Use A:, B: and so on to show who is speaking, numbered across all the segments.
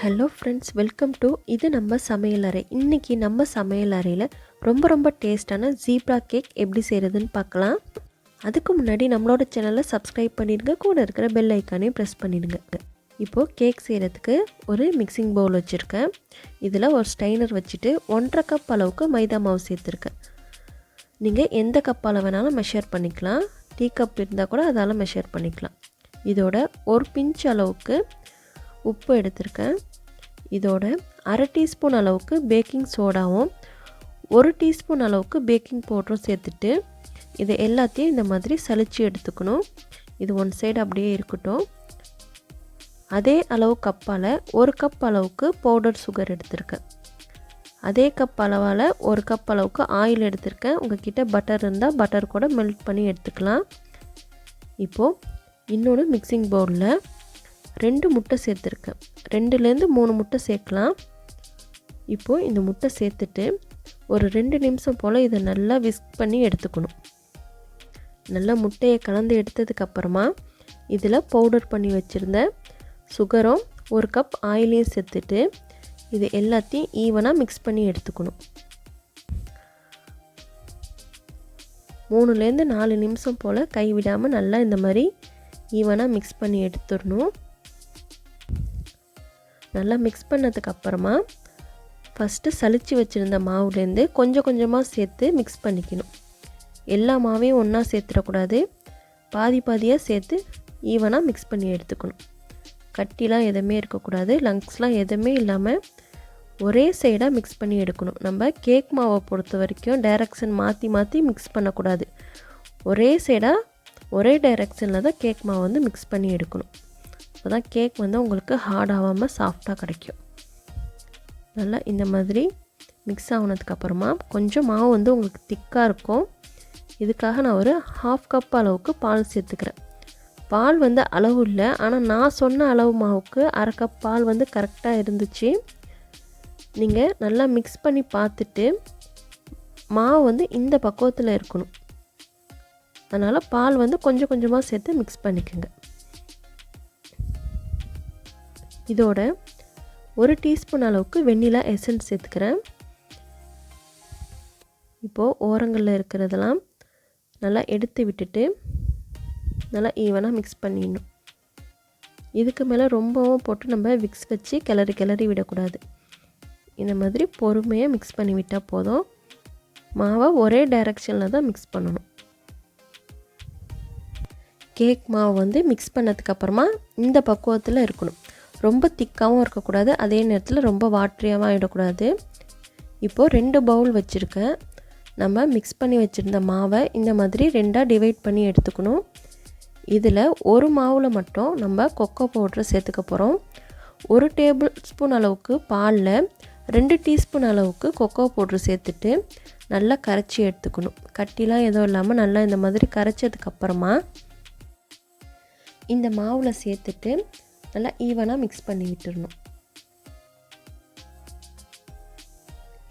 A: Hello friends, welcome to இது நம்ம சமையலறை. இன்றைக்கி நம்ம சமையலறையில் ரொம்ப டேஸ்டான ஜீப்ரா கேக் எப்படி செய்கிறதுன்னு பார்க்கலாம். அதுக்கு முன்னாடி நம்மளோட சேனலை சப்ஸ்கிரைப் பண்ணிடுங்க, கூட இருக்கிற பெல் ஐக்கானையும் ப்ரெஸ் பண்ணிடுங்க. இப்போது கேக் செய்கிறதுக்கு ஒரு மிக்சிங் பவுல் வச்சுருக்கேன். இதில் ஒரு ஸ்டைனர் வச்சுட்டு 1.5 கப் அளவுக்கு மைதா மாவு சேர்த்துருக்கேன். நீங்கள் எந்த கப்பால் வேணாலும் மெஷர் பண்ணிக்கலாம். டீ கப் இருந்தால் கூட அதால் மெஷர் பண்ணிக்கலாம். இதோட ஒரு பிஞ்ச் அளவுக்கு உப்பு எடுத்திருக்கேன். இதோட 1/2 டீஸ்பூன் அளவுக்கு பேக்கிங் சோடாவும் 1 டீஸ்பூன் அளவுக்கு பேக்கிங் பவுடரும் சேர்த்துட்டு இது எல்லாத்தையும் இந்த மாதிரி சலிச்சு எடுத்துக்கணும். இது ஒன் சைடு அப்படியே இருக்கட்டும். அதே அளவு கப்பால் 1 கப் அளவுக்கு பவுடர் சுகர் எடுத்திருக்கேன். அதே கப் அளவால் 1 கப் அளவுக்கு ஆயில் எடுத்திருக்கேன். உங்கள்கிட்ட பட்டர் இருந்தால் பட்டர் கூட மெல்ட் பண்ணி எடுத்துக்கலாம். இப்போது இன்னொரு மிக்சிங் பவுலில் 2 முட்டை சேர்த்துருக்கேன். 2லேருந்து 3 முட்டை சேர்க்கலாம். இப்போது இந்த முட்டை சேர்த்துட்டு ஒரு 2 நிமிஷம் போல் இதை நல்லா விஸ்க் பண்ணி எடுத்துக்கணும். நல்லா முட்டையை கலந்து எடுத்ததுக்கப்புறமா இதில் பவுடர் பண்ணி வச்சுருந்த சுகரும் 1 கப் ஆயிலையும் சேர்த்துட்டு இது எல்லாத்தையும் ஈவனாக மிக்ஸ் பண்ணி எடுத்துக்கணும். 3லேருந்து 4 நிமிஷம் போல் கைவிடாமல் நல்லா இந்த மாதிரி ஈவனாக மிக்ஸ் பண்ணி எடுத்துடணும். நல்லா மிக்ஸ் பண்ணதுக்கப்புறமா ஃபஸ்ட்டு சலிச்சு வச்சுருந்த மாவுலேருந்து கொஞ்சமாக சேர்த்து மிக்ஸ் பண்ணிக்கணும். எல்லா மாவையும் ஒன்றா சேர்த்துடக்கூடாது. பாதியாக சேர்த்து ஈவனாக மிக்ஸ் பண்ணி எடுத்துக்கணும். கட்டிலாம் எதுவுமே இருக்கக்கூடாது. லங்க்ஸ்லாம் எதுவுமே இல்லாமல் ஒரே சைடாக மிக்ஸ் பண்ணி எடுக்கணும். நம்ம கேக் மாவை பொறுத்த வரைக்கும் டைரக்ஷன் மாற்றி மிக்ஸ் பண்ணக்கூடாது. ஒரே சைடாக ஒரே டைரக்ஷனில் தான் கேக் மாவை வந்து மிக்ஸ் பண்ணி எடுக்கணும். அப்போ தான் கேக் வந்து உங்களுக்கு ஹார்ட் ஆகாமல் சாஃப்டாக கிடைக்கும். நல்லா இந்த மாதிரி மிக்ஸ் ஆனதுக்கப்புறமா கொஞ்சம் மாவு வந்து உங்களுக்கு திக்காக இருக்கும். இதுக்காக நான் ஒரு 1/2 கப் அளவுக்கு பால் சேர்த்துக்கிறேன். பால் வந்து அளவு இல்லை, ஆனால் நான் சொன்ன அளவு மாவுக்கு 1/2 கப் பால் வந்து கரெக்டாக இருந்துச்சு. நீங்கள் நல்லா மிக்ஸ் பண்ணி பார்த்துட்டு மாவு வந்து இந்த பக்குவத்தில் இருக்கணும். அதனால் பால் வந்து கொஞ்சமாக சேர்த்து மிக்ஸ் பண்ணிக்கோங்க. இதோட 1 டீஸ்பூன் அளவுக்கு வெண்ணிலா எசன்ஸ் சேர்த்துக்கிறேன். இப்போது ஓரங்களில் இருக்கிறதெல்லாம் நல்லா எடுத்து விட்டுட்டு நல்லா ஈவனாக மிக்ஸ் பண்ணிடணும். இதுக்கு மேலே ரொம்பவும் போட்டு நம்ம விக்ஸ் வச்சு கிளறி விடக்கூடாது. இந்த மாதிரி பொறுமையாக மிக்ஸ் பண்ணி விட்டால் போதும். மாவை ஒரே டைரக்ஷனில் தான் மிக்ஸ் பண்ணணும். கேக் மாவு வந்து மிக்ஸ் பண்ணதுக்கப்புறமா இந்த பக்குவத்தில் இருக்கணும். ரொம்ப திக்காகவும் இருக்கக்கூடாது, அதே நேரத்தில் ரொம்ப வாட்டரியாகவும் ஆகிடக்கூடாது. இப்போது 2 பவுல் வச்சுருக்கேன். நம்ம மிக்ஸ் பண்ணி வச்சுருந்த மாவை இந்த மாதிரி 2ஆக டிவைட் பண்ணி எடுத்துக்கணும். இதில் ஒரு மாவில் மட்டும் நம்ம கொக்கோ பவுடரை சேர்த்துக்க போகிறோம். 1 டேபிள் ஸ்பூன் அளவுக்கு பாலில் 2 டீஸ்பூன் அளவுக்கு கொக்கோ பவுட்ரு சேர்த்துட்டு நல்லா கரைச்சி எடுத்துக்கணும். கட்டிலாம் எதுவும் இல்லாமல் நல்லா இந்த மாதிரி கரைச்சதுக்கப்புறமா இந்த மாவில் சேர்த்துட்டு நல்லா ஈவனாக மிக்ஸ் பண்ணி விட்டுடணும்.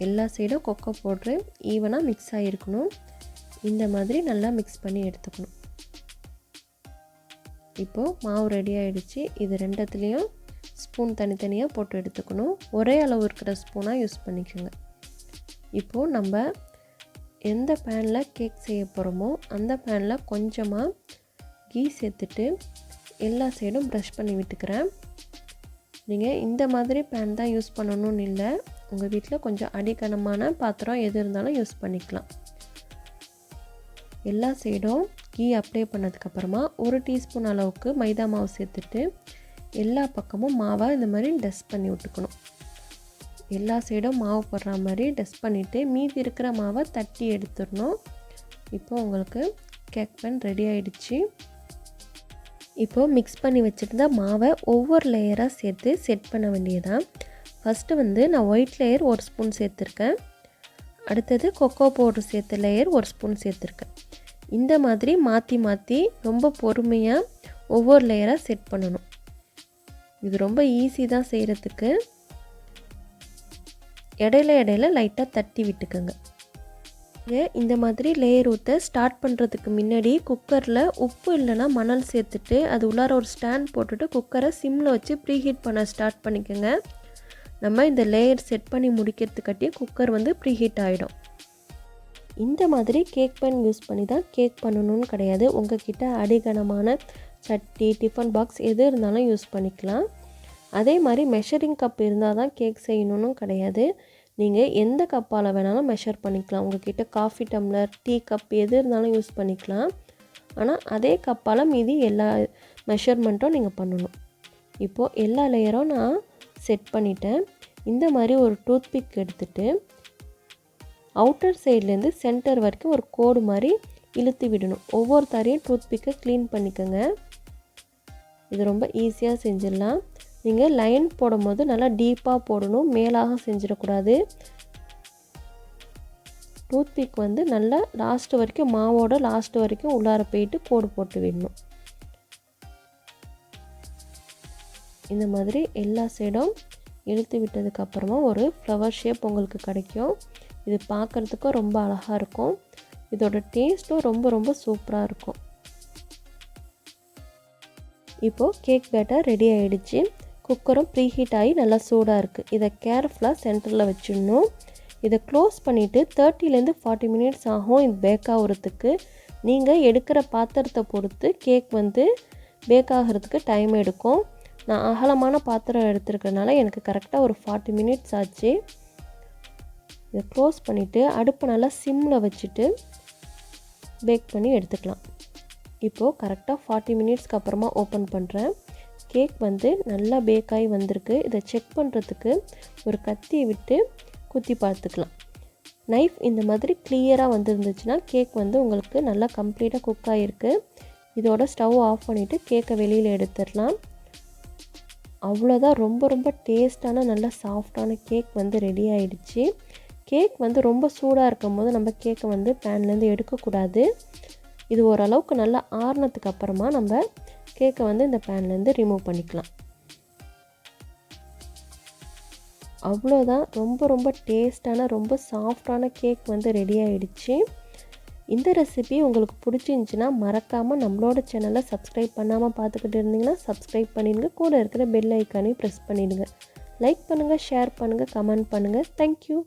A: எல்லா சைடும் கொக்கோ பவுட்ரு ஈவனாக மிக்ஸ் ஆகிருக்கணும். இந்த மாதிரி நல்லா மிக்ஸ் பண்ணி எடுத்துக்கணும். இப்போது மாவு ரெடி ஆகிடுச்சு. இது 2த்துலேயும் ஸ்பூன் தனித்தனியாக போட்டு எடுத்துக்கணும். ஒரே அளவு இருக்கிற ஸ்பூனாக யூஸ் பண்ணிக்கோங்க. இப்போது நம்ம எந்த பேனில் கேக் செய்ய போகிறோமோ அந்த பேனில் கொஞ்சமாக கீ சேர்த்துட்டு எல்லா சைடும் ப்ரஷ் பண்ணி விட்டுக்கிறேன். நீங்கள் இந்த மாதிரி பேன் தான் யூஸ் பண்ணணும்னு இல்லை, உங்கள் வீட்டில் கொஞ்சம் அடிக்கனமான பாத்திரம் எது இருந்தாலும் யூஸ் பண்ணிக்கலாம். எல்லா சைடும் கீ அப்ளை பண்ணதுக்கப்புறமா 1 டீஸ்பூன் அளவுக்கு மைதா மாவு சேர்த்துட்டு எல்லா பக்கமும் மாவை இந்த மாதிரி டஸ்ட் பண்ணி விட்டுக்கணும். எல்லா சைடும் மாவு போடுற மாதிரி டஸ்ட் பண்ணிவிட்டு மீதி இருக்கிற மாவை தட்டி எடுத்துடணும். இப்போ உங்களுக்கு கேக் பேன் ரெடி ஆகிடுச்சு. இப்போது மிக்ஸ் பண்ணி வச்சுருந்த மாவை ஒவ்வொரு லேயராக சேர்த்து செட் பண்ண வேண்டியதான். ஃபஸ்ட்டு வந்து நான் ஒயிட் லேயர் 1 ஸ்பூன் சேர்த்துருக்கேன். அடுத்தது கொக்கோ பவுடர் சேர்த்த லேயர் 1 ஸ்பூன் சேர்த்துருக்கேன். இந்த மாதிரி மாற்றி ரொம்ப பொறுமையாக ஒவ்வொரு லேயராக செட் பண்ணணும். இது ரொம்ப ஈஸி தான் செய்கிறதுக்கு. இடையில லைட்டாக தட்டி விட்டுக்கோங்க. இந்த மாதிரி லேயர் ஊற்ற ஸ்டார்ட் பண்ணுறதுக்கு முன்னாடி குக்கரில் உப்பு இல்லைனா மணல் சேர்த்துட்டு அது உள்ளார ஒரு ஸ்டாண்ட் போட்டுட்டு குக்கரை சிம்மில் வச்சு ப்ரீஹீட் பண்ண ஸ்டார்ட் பண்ணிக்கோங்க. நம்ம இந்த லேயர் செட் பண்ணி முடிக்கிறதுக்காட்டி குக்கர் வந்து ப்ரீஹீட் ஆகிடும். இந்த மாதிரி கேக் பேன் யூஸ் பண்ணி தான் கேக் பண்ணணும்னு கிடையாது. உங்ககிட்ட அடிகனமான சட்டி, டிஃபன் பாக்ஸ் எது இருந்தாலும் யூஸ் பண்ணிக்கலாம். அதே மாதிரி மெஷரிங் கப் இருந்தால் தான் கேக் செய்யணும்னு கிடையாது. நீங்கள் எந்த கப்பால் வேணாலும் மெஷர் பண்ணிக்கலாம். உங்ககிட்ட காஃபி டம்ளர், டீ கப் எது இருந்தாலும் யூஸ் பண்ணிக்கலாம். ஆனால் அதே கப்பால் மீதி எல்லா மெஷர்மெண்ட்டும் நீங்கள் பண்ணணும். இப்போது எல்லா லேயரும் நான் செட் பண்ணிட்டேன். இந்த மாதிரி ஒரு டூத்பிக் எடுத்துகிட்டு அவுட்டர் சைட்லேருந்து சென்டர் வரைக்கும் ஒரு கோடு மாதிரி இழுத்து விடணும். ஒவ்வொரு தரையும் டூத்பிக்கை க்ளீன் பண்ணிக்கோங்க. இது ரொம்ப ஈஸியாக செஞ்சிடலாம். நீங்கள் லைன் போடும்போது நல்லா டீப்பாக போடணும், மேலாக செஞ்சிடக்கூடாது. டூத்பிக் வந்து நல்லா லாஸ்ட்டு வரைக்கும் மாவோட லாஸ்ட்டு வரைக்கும் உள்ளார போயிட்டு கோடு போட்டு விடணும். இந்த மாதிரி எல்லா சைடும் இழுத்து விட்டதுக்கப்புறமா ஒரு ஃப்ளவர் ஷேப் உங்களுக்கு கிடைக்கும். இது பார்க்குறதுக்கும் ரொம்ப அழகாக இருக்கும். இதோட டேஸ்ட்டும் ரொம்ப ரொம்ப சூப்பராக இருக்கும். இப்போது கேக் பேட்டர் ரெடி ஆகிடுச்சு. குக்கரும் ப்ரீஹீட் ஆகி நல்லா சூடாக இருக்குது. இதை கேர்ஃபுல்லாக சென்டரில் வச்சிடணும். இதை க்ளோஸ் பண்ணிவிட்டு 30லேருந்து 40 மினிட்ஸ் ஆகும் இது பேக் ஆகிறதுக்கு. நீங்கள் எடுக்கிற பாத்திரத்தை பொறுத்து கேக் வந்து பேக் ஆகிறதுக்கு டைம் எடுக்கும். நான் அகலமான பாத்திரம் எடுத்துருக்கனால எனக்கு கரெக்டாக ஒரு 40 மினிட்ஸ் ஆச்சு. இதை க்ளோஸ் பண்ணிவிட்டு அடுப்பை நல்லா சிம்மில் வச்சுட்டு பேக் பண்ணி எடுத்துக்கலாம். இப்போது கரெக்டாக 40 மினிட்ஸ்க்கு அப்புறமா ஓப்பன் பண்ணுறேன். கேக் வந்து நல்லா பேக் ஆகி வந்திருக்கு. இதை செக் பண்ணுறதுக்கு ஒரு கத்தியை விட்டு குத்தி பார்த்துக்கலாம். நைஃப் இந்த மாதிரி கிளியராக வந்துருந்துச்சுன்னா கேக் வந்து உங்களுக்கு நல்லா கம்ப்ளீட்டாக குக் ஆகிருக்கு. இதோட ஸ்டவ் ஆஃப் பண்ணிவிட்டு கேக்கை வெளியில் எடுத்துடலாம். அவ்வளோதான், ரொம்ப ரொம்ப டேஸ்டான நல்ல சாஃப்டான கேக் வந்து ரெடி ஆகிடுச்சு. கேக் வந்து ரொம்ப சூடாக இருக்கும் போது நம்ம கேக்கை வந்து பேன்லேருந்து எடுக்கக்கூடாது. இது ஓரளவுக்கு நல்லா ஆறுனதுக்கு அப்புறமா நம்ம கேக்கை வந்து இந்த பேன்லேருந்து ரிமூவ் பண்ணிக்கலாம். அவ்வளோதான், ரொம்ப ரொம்ப டேஸ்டான ரொம்ப சாஃப்டான கேக் வந்து ரெடி ஆகிடுச்சு. இந்த ரெசிபி உங்களுக்கு பிடிச்சிருந்துச்சின்னா மறக்காமல் நம்மளோட சேனலை சப்ஸ்கிரைப் பண்ணாமல் பார்த்துக்கிட்டு இருந்தீங்கன்னா சப்ஸ்கிரைப் பண்ணிடுங்க. கூட இருக்கிற பெல் ஐக்கானையும் ப்ரெஸ் பண்ணிடுங்க. லைக் பண்ணுங்கள், ஷேர் பண்ணுங்கள், கமெண்ட் பண்ணுங்கள். தேங்க்யூ.